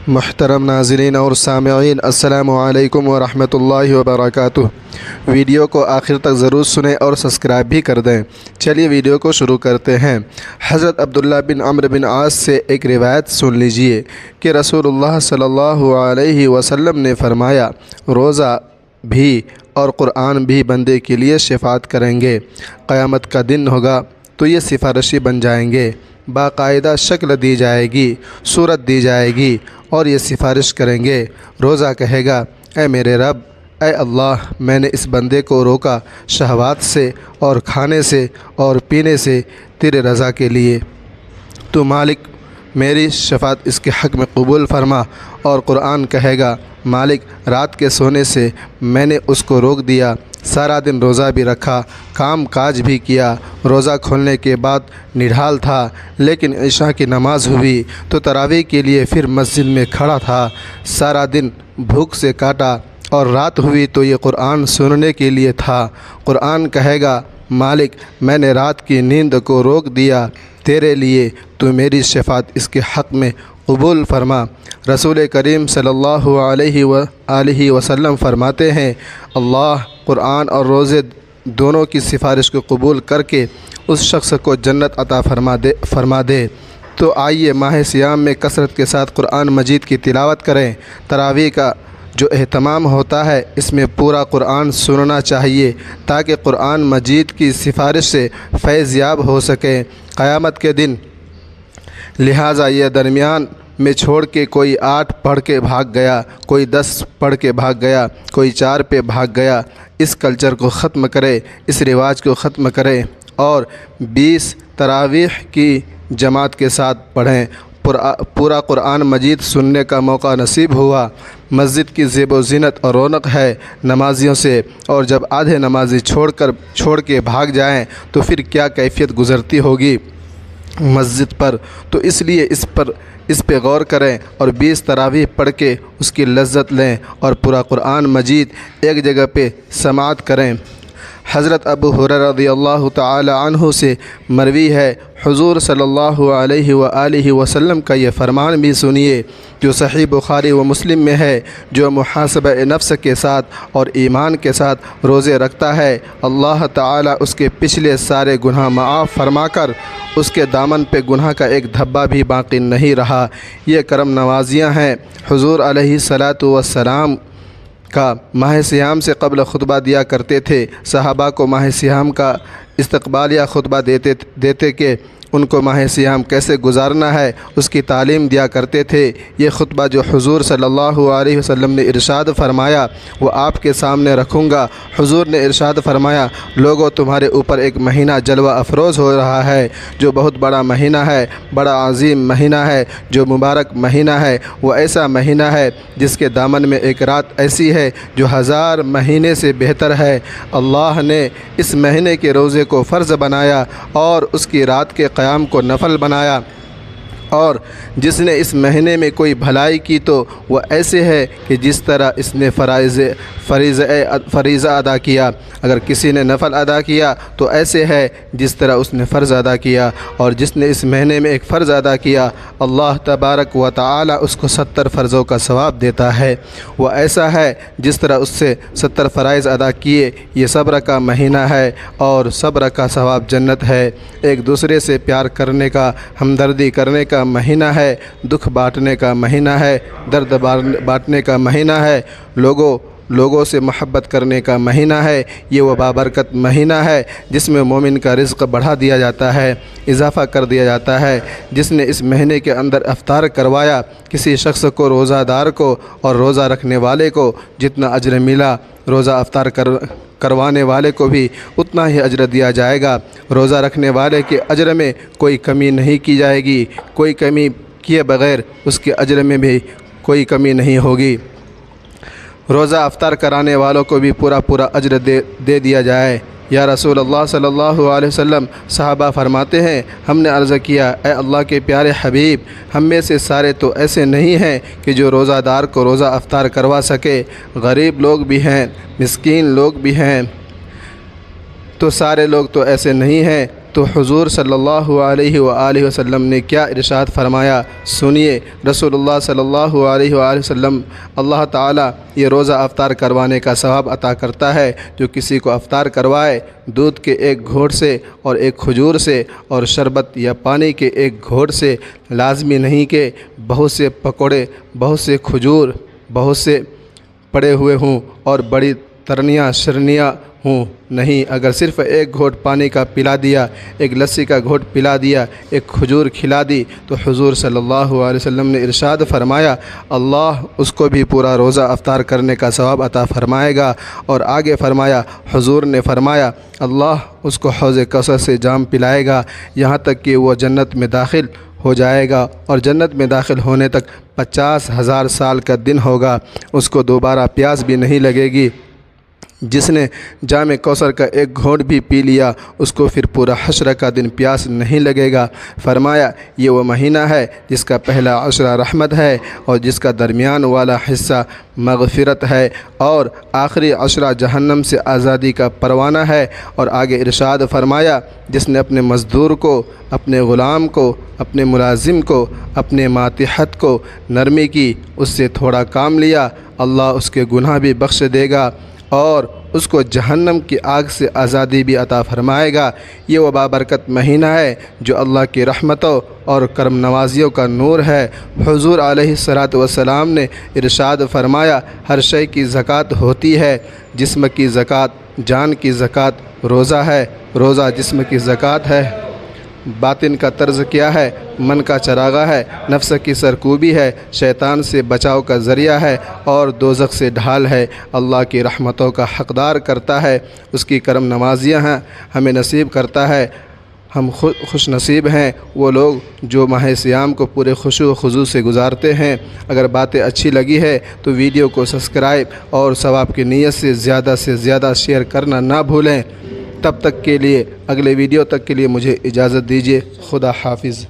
محترم ناظرین اور سامعین، السلام علیکم ورحمۃ اللہ وبرکاتہ۔ ویڈیو کو آخر تک ضرور سنیں اور سبسکرائب بھی کر دیں۔ چلیے ویڈیو کو شروع کرتے ہیں۔ حضرت عبداللہ بن عمرو بن عاص سے ایک روایت سن لیجئے کہ رسول اللہ صلی اللہ علیہ وسلم نے فرمایا، روزہ بھی اور قرآن بھی بندے کے لیے شفاعت کریں گے۔ قیامت کا دن ہوگا تو یہ سفارشی بن جائیں گے، باقاعدہ شکل دی جائے گی، صورت دی جائے گی اور یہ سفارش کریں گے۔ روزہ کہے گا، اے میرے رب، اے اللہ، میں نے اس بندے کو روکا شہوات سے اور کھانے سے اور پینے سے تیرے رضا کے لیے۔ تو مالک میری شفاعت اس کے حق میں قبول فرما۔ اور قرآن کہے گا، مالک رات کے سونے سے میں نے اس کو روک دیا، سارا دن روزہ بھی رکھا، کام کاج بھی کیا، روزہ کھولنے کے بعد نڈھال تھا، لیکن عشاء کی نماز ہوئی تو تراویح کے لیے پھر مسجد میں کھڑا تھا، سارا دن بھوک سے کاٹا اور رات ہوئی تو یہ قرآن سننے کے لیے تھا۔ قرآن کہے گا، مالک میں نے رات کی نیند کو روک دیا تیرے لیے، تو میری شفاعت اس کے حق میں قبول فرما۔ رسول کریم صلی اللہ علیہ وسلم فرماتے ہیں، اللہ قرآن اور روزے دونوں کی سفارش کو قبول کر کے اس شخص کو جنت عطا فرما دے۔ تو آئیے ماہ صیام میں کثرت کے ساتھ قرآن مجید کی تلاوت کریں۔ تراویح کا جو اہتمام ہوتا ہے اس میں پورا قرآن سننا چاہیے تاکہ قرآن مجید کی سفارش سے فیض یاب ہو سکے قیامت کے دن۔ لہٰذا یہ درمیان میں چھوڑ کے کوئی 8 پڑھ کے بھاگ گیا، کوئی 10 پڑھ کے بھاگ گیا، کوئی 4 پہ بھاگ گیا، اس کلچر کو ختم کرے، اس رواج کو ختم کرے اور 20 تراویح کی جماعت کے ساتھ پڑھیں۔ پورا قرآن مجید سننے کا موقع نصیب ہوا۔ مسجد کی زیب و زینت اور رونق ہے نمازیوں سے، اور جب آدھے نمازی چھوڑ کے بھاگ جائیں تو پھر کیا کیفیت گزرتی ہوگی مسجد پر۔ تو اس لیے اس پہ غور کریں اور 20 تراویح پڑھ کے اس کی لذت لیں اور پورا قرآن مجید ایک جگہ پہ سماعت کریں۔ حضرت ابو ہریرہ رضی اللہ تعالی عنہ سے مروی ہے، حضور صلی اللہ علیہ وآلہ وسلم کا یہ فرمان بھی سنیے جو صحیح بخاری و مسلم میں ہے، جو محاسبہ نفس کے ساتھ اور ایمان کے ساتھ روزے رکھتا ہے، اللہ تعالی اس کے پچھلے سارے گناہ معاف فرما کر اس کے دامن پہ گناہ کا ایک دھبا بھی باقی نہیں رہا۔ یہ کرم نوازیاں ہیں۔ حضور علیہ الصلاۃ والسلام کا ماہ صیام سے قبل خطبہ دیا کرتے تھے۔ صحابہ کو ماہ صیام کا استقبالیہ خطبہ دیتے کہ ان کو ماہ صیام کیسے گزارنا ہے اس کی تعلیم دیا کرتے تھے۔ یہ خطبہ جو حضور صلی اللہ علیہ وسلم نے ارشاد فرمایا وہ آپ کے سامنے رکھوں گا۔ حضور نے ارشاد فرمایا، لوگوں تمہارے اوپر ایک مہینہ جلوہ افروز ہو رہا ہے جو بہت بڑا مہینہ ہے، بڑا عظیم مہینہ ہے، جو مبارک مہینہ ہے۔ وہ ایسا مہینہ ہے جس کے دامن میں ایک رات ایسی ہے جو 1000 مہینے سے بہتر ہے۔ اللہ نے اس مہینے کے روزے کو فرض بنایا اور اس کی رات کے قیام کو نفل بنایا، اور جس نے اس مہینے میں کوئی بھلائی کی تو وہ ایسے ہے کہ جس طرح اس نے فریضہ ادا کیا۔ اگر کسی نے نفل ادا کیا تو ایسے ہے جس طرح اس نے فرض ادا کیا، اور جس نے اس مہینے میں ایک فرض ادا کیا اللہ تبارک و تعالی اس کو 70 فرضوں کا ثواب دیتا ہے۔ وہ ایسا ہے جس طرح اس سے 70 فرائض ادا کیے۔ یہ صبر کا مہینہ ہے اور صبر کا ثواب جنت ہے۔ ایک دوسرے سے پیار کرنے کا، ہمدردی کرنے کا مہینہ ہے، دکھ بانٹنے کا مہینہ ہے، درد بانٹنے کا مہینہ ہے، لوگوں سے محبت کرنے کا مہینہ ہے۔ یہ وہ بابرکت مہینہ ہے جس میں مومن کا رزق بڑھا دیا جاتا ہے، اضافہ کر دیا جاتا ہے۔ جس نے اس مہینے کے اندر افطار کروایا، کسی شخص کو، روزہ دار کو اور روزہ رکھنے والے کو جتنا اجر ملا، روزہ افطار کروانے والے کو بھی اتنا ہی اجر دیا جائے گا۔ روزہ رکھنے والے کے اجر میں کوئی کمی نہیں کی جائے گی، کوئی کمی کیے بغیر اس کے اجر میں بھی کوئی کمی نہیں ہوگی۔ روزہ افطار کرانے والوں کو بھی پورا اجر دے دیا جائے۔ یا رسول اللہ صلی اللہ علیہ وسلم، صحابہ فرماتے ہیں، ہم نے عرض کیا، اے اللہ کے پیارے حبیب، ہم میں سے سارے تو ایسے نہیں ہیں کہ جو روزہ دار کو روزہ افطار کروا سکے، غریب لوگ بھی ہیں، مسکین لوگ بھی ہیں، تو سارے لوگ تو ایسے نہیں ہیں تو حضور صلی اللہ علیہ وآلہ وسلم نے کیا ارشاد فرمایا، سنیے۔ رسول اللہ صلی اللہ علیہ وآلہ وسلم، اللہ تعالیٰ یہ روزہ افطار کروانے کا ثواب عطا کرتا ہے۔ جو کسی کو افطار کوائے دودھ کے ایک گھونٹ سے اور ایک کھجور سے اور شربت یا پانی کے ایک گھونٹ سے، لازمی نہیں کہ بہت سے پکوڑے، بہت سے کھجور، بہت سے پڑے ہوئے ہوں اور بڑی ترنیاں شرنیاں ہوں، نہیں، اگر صرف ایک گھونٹ پانی کا پلا دیا، ایک لسی کا گھونٹ پلا دیا، ایک کھجور کھلا دی، تو حضور صلی اللہ علیہ وسلم نے ارشاد فرمایا اللہ اس کو بھی پورا روزہ افطار کرنے کا ثواب عطا فرمائے گا۔ اور آگے فرمایا، حضور نے فرمایا اللہ اس کو حوض کوثر سے جام پلائے گا یہاں تک کہ وہ جنت میں داخل ہو جائے گا، اور جنت میں داخل ہونے تک 50,000 سال کا دن ہوگا، اس کو دوبارہ پیاس بھی نہیں لگے گی۔ جس نے جام کوثر کا ایک گھونٹ بھی پی لیا اس کو پھر پورا حشر کا دن پیاس نہیں لگے گا۔ فرمایا یہ وہ مہینہ ہے جس کا پہلا عشرہ رحمت ہے اور جس کا درمیان والا حصہ مغفرت ہے، اور آخری عشرہ جہنم سے آزادی کا پروانہ ہے۔ اور آگے ارشاد فرمایا جس نے اپنے مزدور کو، اپنے غلام کو، اپنے ملازم کو، اپنے ماتحت کو نرمی کی، اس سے تھوڑا کام لیا، اللہ اس کے گناہ بھی بخش دے گا اور اس کو جہنم کی آگ سے آزادی بھی عطا فرمائے گا۔ یہ وہ بابرکت مہینہ ہے جو اللہ کی رحمتوں اور کرم نوازیوں کا نور ہے۔ حضور علیہ الصلاۃ والسلام نے ارشاد فرمایا ہر شے کی زکوٰۃ ہوتی ہے، جسم کی زکوٰۃ جان کی زکوٰۃ روزہ ہے، روزہ جسم کی زکوٰۃ ہے۔ باطن کا طرز کیا ہے؟ من کا چراغاں ہے، نفس کی سرکوبی ہے، شیطان سے بچاؤ کا ذریعہ ہے اور دوزخ سے ڈھال ہے، اللہ کی رحمتوں کا حقدار کرتا ہے، اس کی کرم نوازیاں ہیں ہمیں نصیب کرتا ہے۔ ہم خوش نصیب ہیں وہ لوگ جو ماہ صیام کو پورے خشوع و خضوع سے گزارتے ہیں۔ اگر باتیں اچھی لگی ہے تو ویڈیو کو سبسکرائب اور ثواب کی نیت سے زیادہ شیئر کرنا نہ بھولیں۔ تب تک کے لیے، اگلے ویڈیو تک کے لیے مجھے اجازت دیجیے۔ خدا حافظ۔